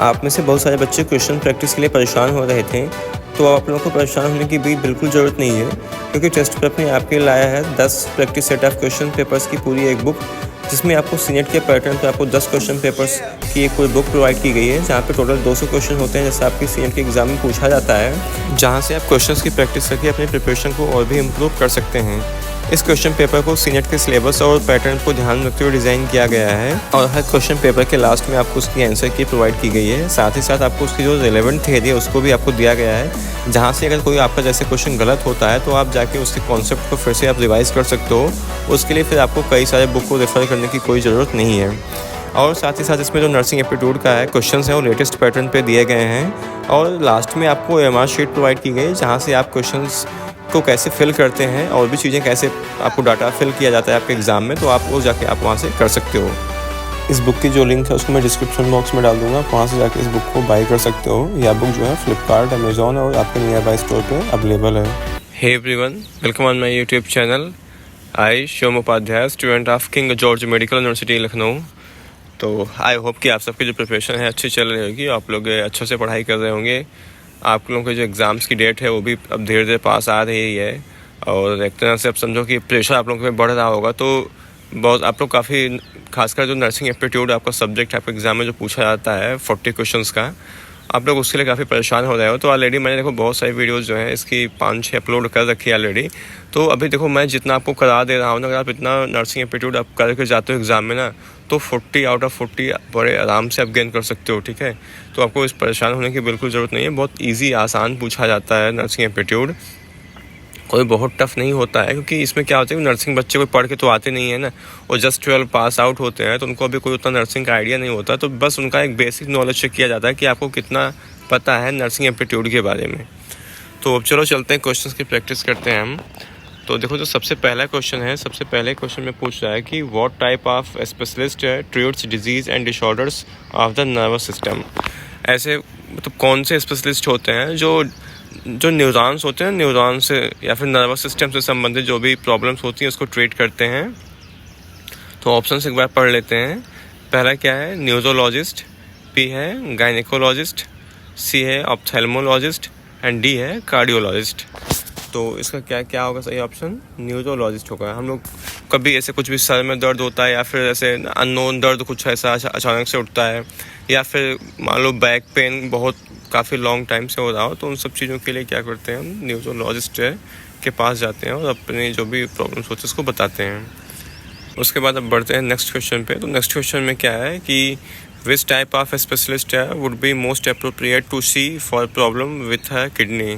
आप में से बहुत सारे बच्चे क्वेश्चन प्रैक्टिस के लिए परेशान हो रहे थे, तो आप लोगों को परेशान होने की भी बिल्कुल ज़रूरत नहीं है, क्योंकि टेस्ट प्रेप ने आपके लिए लाया है 10 practice set of question papers की पूरी एक बुक, जिसमें आपको सीनेट के पैटर्न पे आपको 10 क्वेश्चन पेपर्स की एक पूरी बुक प्रोवाइड की गई है, जहाँ पे टोटल 200 क्वेश्चन होते हैं, जैसे आपके सीनेट के एग्जाम में पूछा जाता है, जहाँ से आप क्वेश्चंस की प्रैक्टिस करके अपनी प्रिपरेशन को और भी इम्प्रूव कर सकते हैं। इस क्वेश्चन पेपर को सीनेट के सिलेबस और पैटर्न को ध्यान रखते हुए डिज़ाइन किया गया है, और हर क्वेश्चन पेपर के लास्ट में आपको उसकी आंसर की प्रोवाइड की गई है। साथ ही साथ आपको उसकी जो रिलेवेंट थियरी है उसको भी आपको दिया गया है, जहाँ से अगर कोई आपका जैसे क्वेश्चन गलत होता है तो आप जाके उसके कॉन्सेप्ट को फिर से आप रिवाइज कर सकते हो। उसके लिए फिर आपको कई सारे बुक को रेफ़र करने की कोई ज़रूरत नहीं है। और साथ ही साथ इसमें जो नर्सिंग एप्टीट्यूड का है क्वेश्चंस हैं वो लेटेस्ट पैटर्न पे दिए गए हैं, और लास्ट में आपको एमआर शीट प्रोवाइड की गई है, जहाँ से आप क्वेश्चंस को कैसे फिल करते हैं और भी चीज़ें कैसे आपको डाटा फिल किया जाता है आपके एग्ज़ाम में, तो आप वो जाके आप वहाँ से कर सकते हो। इस बुक की जो लिंक है उसको मैं डिस्क्रिप्शन बॉक्स में डाल दूँगा, वहाँ से जाके इस बुक को बाई कर सकते हो। यह बुक जो है फ्लिपकार्ट, अमेजॉन और आपके नियर बाई स्टोर पर अवेलेबल है। Hey everyone, welcome on my YouTube channel. I Shivam Upadhyay, student of King George Medical University Lucknow. तो आई होप कि आप सबकी जो प्रिपरेशन है अच्छी चल रही होगी, आप लोग अच्छे से पढ़ाई कर रहे होंगे। आप लोगों के जो एग्ज़ाम्स की डेट है वो भी अब धीरे धीरे पास आ रही है, और एक तरह से अब समझो कि प्रेशर आप लोगों पे बढ़ रहा होगा। तो बहुत आप लोग काफ़ी, खासकर जो नर्सिंग एप्टीट्यूड आपका सब्जेक्ट है आपके एग्ज़ाम में जो पूछा जाता है 40 क्वेश्चंस का, आप लोग उसके लिए काफ़ी परेशान हो रहे हो। तो ऑलरेडी मैंने देखो बहुत सारी वीडियोस जो हैं इसकी 5-6 अपलोड कर रखी है ऑलरेडी। तो अभी देखो मैं जितना आपको करा दे रहा हूँ ना, अगर आप इतना नर्सिंग एप्टीट्यूड आप करके जाते हो एग्ज़ाम में ना, तो 40 आउट ऑफ 40 बड़े आराम से आप गेन कर सकते हो, ठीक है। तो आपको इस परेशान होने की बिल्कुल ज़रूरत नहीं है। बहुत ईजी आसान पूछा जाता है नर्सिंग एप्टीट्यूड, कोई बहुत टफ नहीं होता है, क्योंकि इसमें क्या होता है कि नर्सिंग बच्चे कोई पढ़ के तो आते नहीं है ना, वो जस्ट 12 पास आउट होते हैं, तो उनको अभी कोई उतना नर्सिंग का आइडिया नहीं होता। तो बस उनका एक बेसिक नॉलेज चेक किया जाता है कि आपको कितना पता है नर्सिंग एप्टीट्यूड के बारे में। तो अब चलो चलते हैं क्वेश्चंस की प्रैक्टिस करते हैं हम। तो देखो जो सबसे पहला क्वेश्चन है, सबसे पहले क्वेश्चन में पूछ रहा है कि what type of specialist treats disease and disorders of the nervous system. ऐसे मतलब कौन से स्पेशलिस्ट होते हैं जो न्यूरॉन्स होते हैं, न्यूरॉन से या फिर नर्वस सिस्टम से संबंधित जो भी प्रॉब्लम्स होती हैं उसको ट्रीट करते हैं। तो ऑप्शन एक बार पढ़ लेते हैं। पहला क्या है, न्यूरोलॉजिस्ट, बी है गायनेकोलॉजिस्ट, सी है ऑप्थेल्मोलॉजिस्ट एंड डी है कार्डियोलॉजिस्ट। तो इसका क्या क्या होगा सही ऑप्शन, न्यूरोलॉजिस्ट होगा। हम लोग कभी ऐसे कुछ भी सर में दर्द होता है या फिर ऐसे अननोन दर्द कुछ ऐसा अचानक से उठता है, या फिर मान लो बैक पेन बहुत काफ़ी लॉन्ग टाइम से हो रहा हो, तो उन सब चीज़ों के लिए क्या करते हैं, हम न्यूरोलॉजिस्ट के पास जाते हैं और अपनी जो भी प्रॉब्लम्स होती है उसको बताते हैं। उसके बाद अब बढ़ते हैं नेक्स्ट क्वेश्चन पे। तो नेक्स्ट क्वेश्चन में क्या है कि which type of specialist would be most appropriate to see for problem with है किडनी।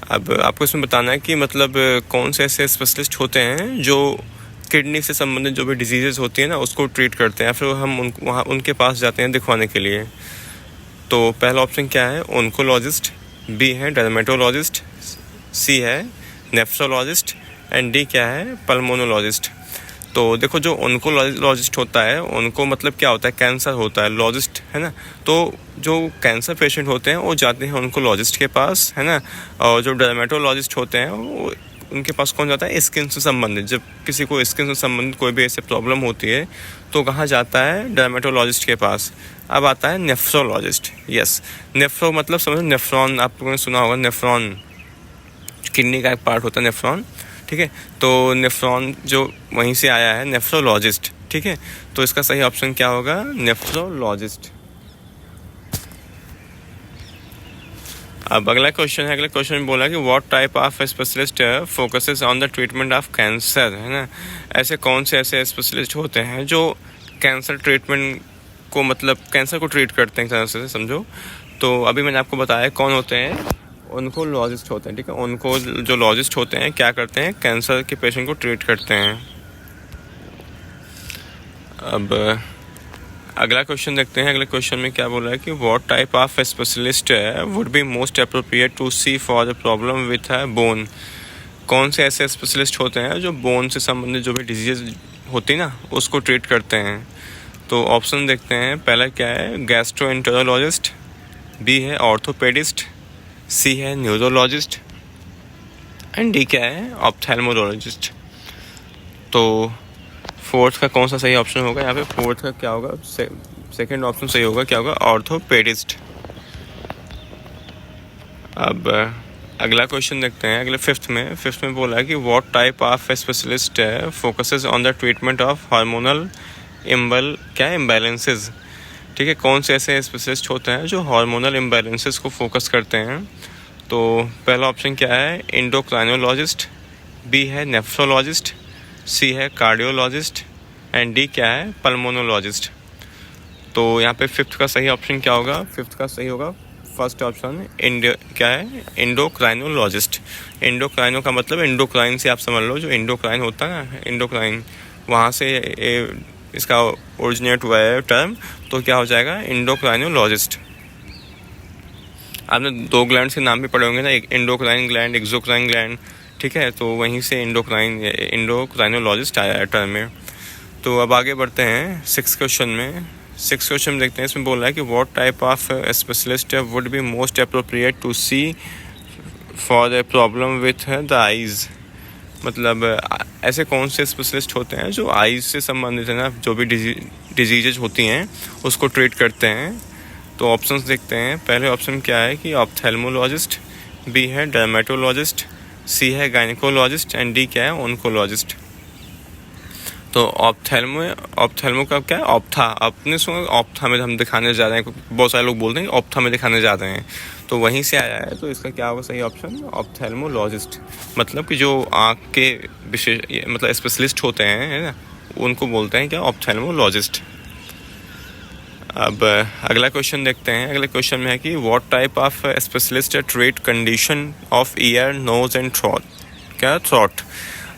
अब आपको इसमें बताना है कि मतलब कौन से ऐसे स्पेशलिस्ट होते हैं जो किडनी से संबंधित जो भी डिजीज़ेस होती है ना उसको ट्रीट करते हैं, फिर हम वहाँ उनके पास जाते हैं दिखवाने के लिए। तो पहला ऑप्शन क्या है, ओंकोलॉजिस्ट, बी है डर्मेटोलॉजिस्ट, सी है नेफ्रोलॉजिस्ट एंड डी क्या है पल्मोनोलॉजिस्ट। तो देखो जो ओंकोलॉजिस्ट होता है, उनको मतलब क्या होता है, कैंसर होता है, लॉजिस्ट है ना। तो जो कैंसर पेशेंट होते हैं वो जाते हैं ओंकोलॉजिस्ट के पास, है ना। और जो डर्मेटोलॉजिस्ट होते हैं वो उनके पास कौन जाता है, स्किन से संबंधित। जब किसी को स्किन से संबंधित कोई भी ऐसे प्रॉब्लम होती है तो कहाँ जाता है, डर्मेटोलॉजिस्ट के पास। अब आता है नेफ्रोलॉजिस्ट। यस, नेफ्रो मतलब समझो नेफ्रॉन, आप लोगों ने सुना होगा, नेफ्रॉन किडनी का एक पार्ट होता है नेफ्रॉन, ठीक है। तो नेफ्रॉन जो वहीं से आया है, नेफ्रोलॉजिस्ट, ठीक है। तो इसका सही ऑप्शन क्या होगा, नेफ्रोलॉजिस्ट। अब अगला क्वेश्चन है, अगले क्वेश्चन में बोला कि what type of specialist focuses on the treatment of cancer, है ना। ऐसे कौन से ऐसे स्पेशलिस्ट होते हैं जो कैंसर ट्रीटमेंट को, मतलब कैंसर को ट्रीट करते हैं, तरह से समझो। तो अभी मैंने आपको बताया कौन होते हैं, उनको लॉजिस्ट होते हैं, ठीक है। उनको जो लॉजिस्ट होते हैं क्या करते हैं, कैंसर के पेशेंट को ट्रीट करते हैं। अब अगला क्वेश्चन देखते हैं। अगले क्वेश्चन में क्या बोला है कि what type of specialist would be most appropriate to see for the problem with है बोन। कौन से ऐसे स्पेशलिस्ट होते हैं जो बोन से संबंधित जो भी डिजीज होती है ना उसको ट्रीट करते हैं। तो ऑप्शन देखते हैं। पहला क्या है, गैस्ट्रोएंटेरोलॉजिस्ट, बी है ऑर्थोपेडिस्ट, सी है न्यूरोलॉजिस्ट एंड डी क्या है ऑप्थेल्मोलॉजिस्ट। तो फोर्थ का कौन सा सही ऑप्शन होगा यहाँ पे, फोर्थ का क्या होगा, सेकेंड ऑप्शन सही होगा, क्या होगा, ऑर्थोपेडिस्ट। अब अगला क्वेश्चन देखते हैं, अगले फिफ्थ में बोला है कि what type of specialist focuses on the treatment of hormonal imbalances. ठीक है, कौन से ऐसे स्पेशलिस्ट होते हैं जो हार्मोनल इम्बैलेंसेस को फोकस करते हैं। तो पहला ऑप्शन क्या है, एंडोक्राइनोलॉजिस्ट, बी है नेफ्रोलॉजिस्ट, सी है कार्डियोलॉजिस्ट एंड डी क्या है, पल्मोनोलॉजिस्ट। तो यहाँ पे फिफ्थ का सही ऑप्शन क्या होगा, फिफ्थ का सही होगा फर्स्ट ऑप्शन क्या है, एंडोक्राइनोलॉजिस्ट। एंडोक्राइनो का मतलब एंडोक्राइन से आप समझ लो, जो एंडोक्राइन होता है ना, एंडोक्राइन, वहाँ से इसका ओरिजिनेट हुआ है टर्म, तो क्या हो जाएगा, एंडोक्राइनोलॉजिस्ट। आपने दो ग्लैंड के नाम भी पढ़े होंगे ना, एक एंडोक्राइन ग्लैंड, एक्सोक्राइन ग्लैंड, ठीक है, तो वहीं से एंडोक्राइनोलॉजिस्ट आया है टर्म में। तो अब आगे बढ़ते हैं सिक्स क्वेश्चन देखते हैं। इसमें बोल रहा है कि what type of specialist would be most appropriate to see for the problem with the eyes. मतलब ऐसे कौन से स्पेशलिस्ट होते हैं जो आइज़ से संबंधित है ना, जो भी डिजीजेज होती हैं उसको ट्रीट करते हैं। तो ऑप्शंस देखते हैं। पहले ऑप्शन क्या है कि ऑप्थेल्मोलॉजिस्ट, बी है डर्मेटोलॉजिस्ट, सी है गायनिकोलॉजिस्ट एंड डी क्या है, ऑन्कोलॉजिस्ट। तो ऑप्थेल्मो का क्या है, ऑप्था, आपने सुना ऑप्था में हम दिखाने जा रहे हैं, बहुत सारे लोग बोलते हैं ऑप्था में दिखाने जा रहे हैं, तो वहीं से आया है। तो इसका क्या होगा सही ऑप्शन, ऑप्थेल्मोलॉजिस्ट। मतलब कि जो आँख के विशेष मतलब स्पेशलिस्ट होते हैं, है ना, उनको बोलते हैं क्या, ऑप्थेल्मोलॉजिस्ट। अब अगला क्वेश्चन देखते हैं। अगले क्वेश्चन में है कि what type of specialist treat condition of ear, nose and throat. क्या, थ्रोट।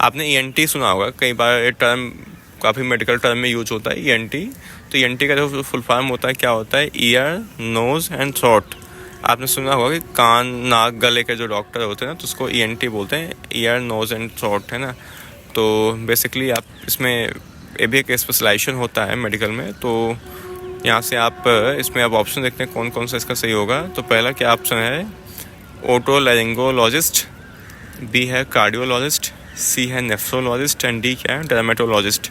आपने ENT सुना होगा, कई बार ये टर्म काफ़ी मेडिकल टर्म में यूज होता है ENT। तो ENT का जो फुल फॉर्म होता है क्या होता है, ईयर, नोज एंड थ्रोट। आपने सुना होगा कि कान, नाक, गले के जो डॉक्टर होते हैं ना, तो उसको ENT बोलते हैं, ईयर, नोज एंड थ्रोट, है ना। तो बेसिकली आप इसमें ये भी एक स्पेशलाइजेशन होता है मेडिकल में। तो यहाँ से आप इसमें अब ऑप्शन देखते हैं कौन कौन सा इसका सही होगा। तो पहला क्या ऑप्शन है, ओटोलैरिंगोलॉजिस्ट, बी है कार्डियोलॉजिस्ट, सी है नेफ्रोलॉजिस्ट एंड डी क्या है, डर्मेटोलॉजिस्ट।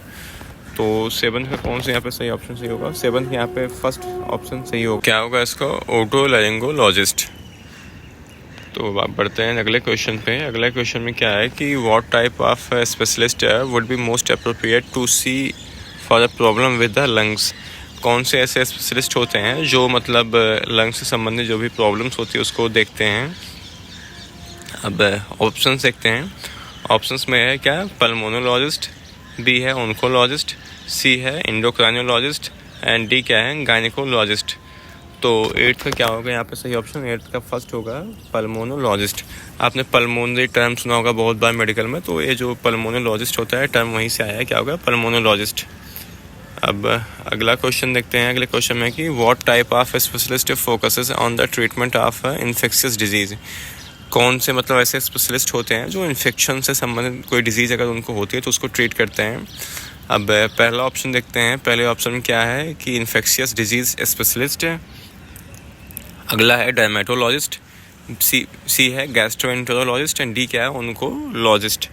तो सेवन्थ का कौन सा यहाँ पे सही ऑप्शन सही होगा, सेवन्थ यहाँ पे फर्स्ट ऑप्शन सही होगा, क्या होगा इसका, ओटोलैरिंगोलॉजिस्ट। तो आप बढ़ते हैं अगले क्वेश्चन पे। अगले क्वेश्चन में क्या है कि what type of specialist would be most appropriate to see for the problem with the lungs. कौन से ऐसे स्पेशलिस्ट होते हैं जो मतलब लंग्स से संबंधित जो भी प्रॉब्लम्स होती है उसको देखते हैं। अब ऑप्शंस देखते हैं। ऑप्शंस में है क्या, पल्मोनोलॉजिस्ट, बी है ऑन्कोलॉजिस्ट, सी है एंडोक्राइनोलॉजिस्ट एंड डी क्या है, गायनिकोलॉजिस्ट। तो एट्थ का क्या होगा यहाँ पे सही ऑप्शन, एट्थ का फर्स्ट होगा पल्मोनोलॉजिस्ट। आपने पल्मोनरी टर्म सुना होगा बहुत बार मेडिकल में, तो ये जो पल्मोनोलॉजिस्ट होता है टर्म वहीं से आया है, क्या होगा, पल्मोनोलॉजिस्ट। अब अगला क्वेश्चन देखते हैं। अगले क्वेश्चन में कि what type of specialist focuses on the treatment of infectious disease. कौन से मतलब ऐसे स्पेशलिस्ट होते हैं जो इन्फेक्शन से संबंधित कोई डिजीज़ अगर उनको होती है तो उसको ट्रीट करते हैं। अब पहला ऑप्शन देखते हैं। पहले ऑप्शन में क्या है कि इन्फेक्शियस डिजीज़ स्पेशलिस्ट है। अगला है डर्मेटोलॉजिस्ट, सी है गैस्ट्रोएंटेरोलॉजिस्ट एंड डी क्या है, ऑन्कोलॉजिस्ट।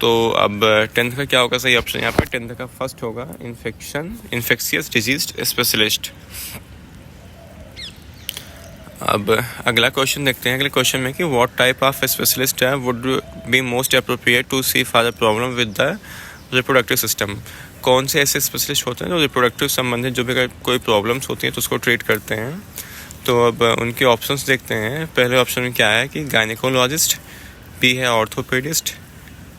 तो अब टेंथ का क्या होगा सही ऑप्शन, यहाँ पर टेंथ का फर्स्ट होगा इन्फेक्शियस डिजीज स्पेशलिस्ट। अब अगला क्वेश्चन देखते हैं। अगले क्वेश्चन में कि व्हाट टाइप ऑफ स्पेशलिस्ट है would be most appropriate to see for the problem with the reproductive system. कौन से ऐसे स्पेशलिस्ट होते हैं जो रिप्रोडक्टिव संबंधित जो भी अगर कोई प्रॉब्लम्स होती हैं तो उसको ट्रीट करते हैं। तो अब उनके ऑप्शंस देखते हैं। पहले ऑप्शन में क्या है कि गायनिकोलॉजिस्ट, बी है ऑर्थोपेडिस्ट,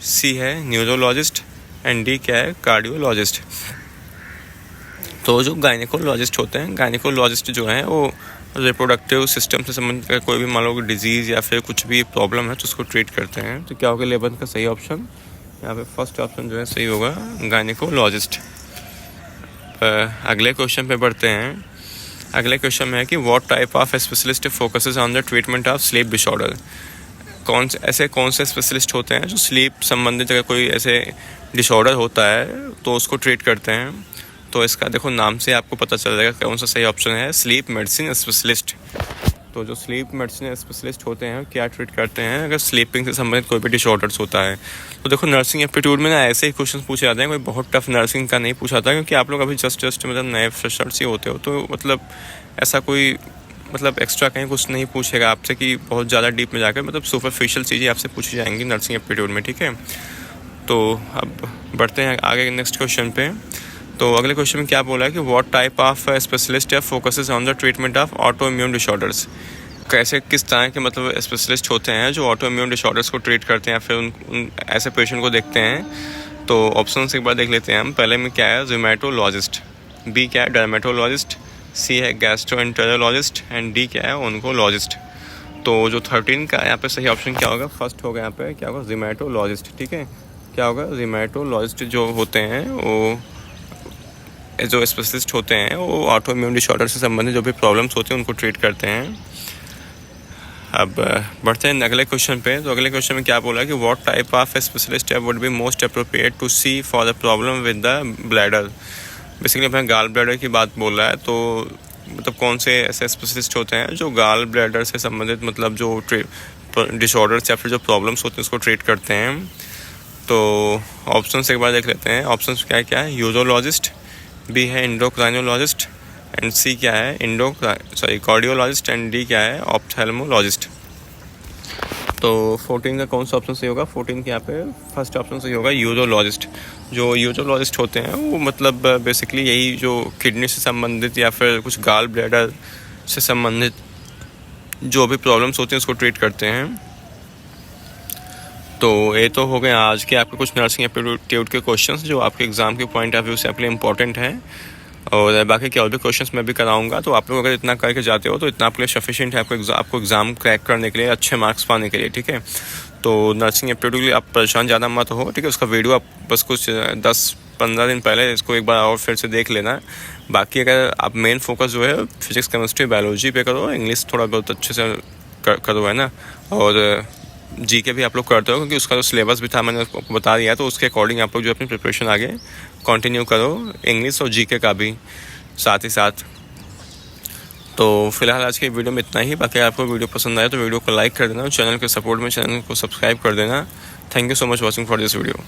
सी है न्यूरोलॉजिस्ट एंड डी क्या है, कार्डियोलॉजिस्ट। तो जो गायनिकोलॉजिस्ट होते हैं, गायनिकोलॉजिस्ट जो है वो रिप्रोडक्टिव सिस्टम से संबंधित कोई भी मान लो डिजीज़ या फिर कुछ भी प्रॉब्लम है तो उसको ट्रीट करते हैं। तो क्या होगा 11th का सही ऑप्शन, यहाँ पे फर्स्ट ऑप्शन जो है सही होगा, गायनिकोलॉजिस्ट। अगले क्वेश्चन पे बढ़ते हैं। अगले क्वेश्चन में है कि what type of specialist focuses on the treatment of sleep disorder. कौन से स्पेशलिस्ट होते हैं जो स्लीप संबंधित अगर कोई ऐसे डिसऑर्डर होता है तो उसको ट्रीट करते हैं। तो इसका देखो नाम से आपको पता चल जाएगा कौन सा सही ऑप्शन है, स्लीप मेडिसिन स्पेशलिस्ट। तो जो स्लीप मेडिसिन स्पेशलिस्ट होते हैं क्या ट्रीट करते हैं अगर स्लीपिंग से संबंधित कोई भी डिसऑर्डर्स होता है। तो देखो नर्सिंग एप्टीट्यूड में ना ऐसे ही क्वेश्चन पूछे जाते हैं, कोई बहुत टफ नर्सिंग का नहीं पूछा था, क्योंकि आप लोग अभी जस्ट मतलब नए फ्रेशर्स ही होते हो, तो मतलब ऐसा कोई मतलब एक्स्ट्रा कहीं कुछ नहीं पूछेगा आपसे कि बहुत ज़्यादा डीप में जाकर, मतलब सुपरफिशियल चीज़ें आपसे पूछी जाएंगी नर्सिंग एप्टीट्यूड में, ठीक है। तो अब बढ़ते हैं आगे नेक्स्ट क्वेश्चन पे। तो अगले क्वेश्चन में क्या बोला है कि what type of specialist focuses on the treatment of auto immune disorders. कैसे किस तरह के मतलब स्पेशलिस्ट होते हैं जो ऑटो इम्यून डिसऑर्डर्स को ट्रीट करते हैं या फिर उन ऐसे पेशेंट को देखते हैं। तो ऑप्शन एक बार देख लेते हैं हम। पहले में क्या है, र्यूमेटोलॉजिस्ट, बी क्या है, डर्मेटोलॉजिस्ट, सी है गैस्ट्रोएंटेरोलॉजिस्ट एंड डी क्या है, ऑन्कोलॉजिस्ट। तो जो 13 का यहाँ पे सही ऑप्शन क्या होगा, फर्स्ट होगा यहाँ पे क्या होगा, र्यूमेटोलॉजिस्ट, ठीक है। क्या होगा, र्यूमेटोलॉजिस्ट जो होते हैं वो जो स्पेशलिस्ट होते हैं वो ऑटो इम्यून डिसऑर्डर से संबंधित जो भी प्रॉब्लम्स होते हैं उनको ट्रीट करते हैं। अब बढ़ते हैं अगले क्वेश्चन पे। तो अगले क्वेश्चन में क्या बोला कि what type of specialist would be most appropriate to see for the problem with the bladder. Basically अपना गाल ब्लैडर की बात बोल रहा है। तो मतलब कौन से ऐसे स्पेशलिस्ट होते हैं जो गाल ब्लैडर से संबंधित मतलब जो डिसऑर्डर्स या फिर जो प्रॉब्लम्स होते हैं उसको ट्रीट करते हैं। तो ऑप्शन एक बार देख लेते हैं। ऑप्शन क्या है, यूरोलॉजिस्ट, बी है एंडोक्राइनोलॉजिस्ट एंड सी क्या है कार्डियोलॉजिस्ट एंड डी क्या है, ऑप्थेल्मोलॉजिस्ट। तो 14 का कौन सा ऑप्शन सही होगा, 14 के यहाँ पे फर्स्ट ऑप्शन सही होगा यूरोलॉजिस्ट। जो यूरोलॉजिस्ट होते हैं वो मतलब बेसिकली यही जो किडनी से संबंधित या फिर कुछ गाल ब्लैडर से संबंधित जो भी प्रॉब्लम्स होती हैं उसको ट्रीट करते हैं। तो ये तो हो गए आज के आपके कुछ नर्सिंग एप्टीट्यूड के क्वेश्चंस जो आपके एग्ज़ाम के पॉइंट ऑफ व्यू से आपके लिए इंपॉर्टेंट है। और बाकी के और भी क्वेश्चंस मैं भी कराऊंगा। तो आप लोग अगर इतना करके जाते हो तो इतना आपके लिए सफिशिएंट है आपको एग्ज़ाम क्रैक करने के लिए, अच्छे मार्क्स पाने के लिए, ठीक है। तो नर्सिंग एप्टीट्यूड के लिए आप परेशान ज़्यादा मत हो, ठीक है। उसका वीडियो आप बस कुछ 10-15 दिन पहले इसको एक बार और फिर से देख लेना। बाकी अगर आप मेन फोकस जो है फिजिक्स, केमिस्ट्री, बायोलॉजी पे करो, इंग्लिश थोड़ा बहुत अच्छे से करो, है ना। और जी के भी आप लोग करते हो क्योंकि उसका जो सिलेबस भी था मैंने आपको बता दिया। तो उसके अकॉर्डिंग आप लोग जो अपनी प्रिपरेशन आगे कंटिन्यू करो, इंग्लिश और जी के का भी साथ ही साथ। तो फिलहाल आज के वीडियो में इतना ही। बाकी आपको वीडियो पसंद आया तो वीडियो को लाइक कर देना, चैनल के सपोर्ट में चैनल को सब्सक्राइब कर देना। Thank you so much watching for this video.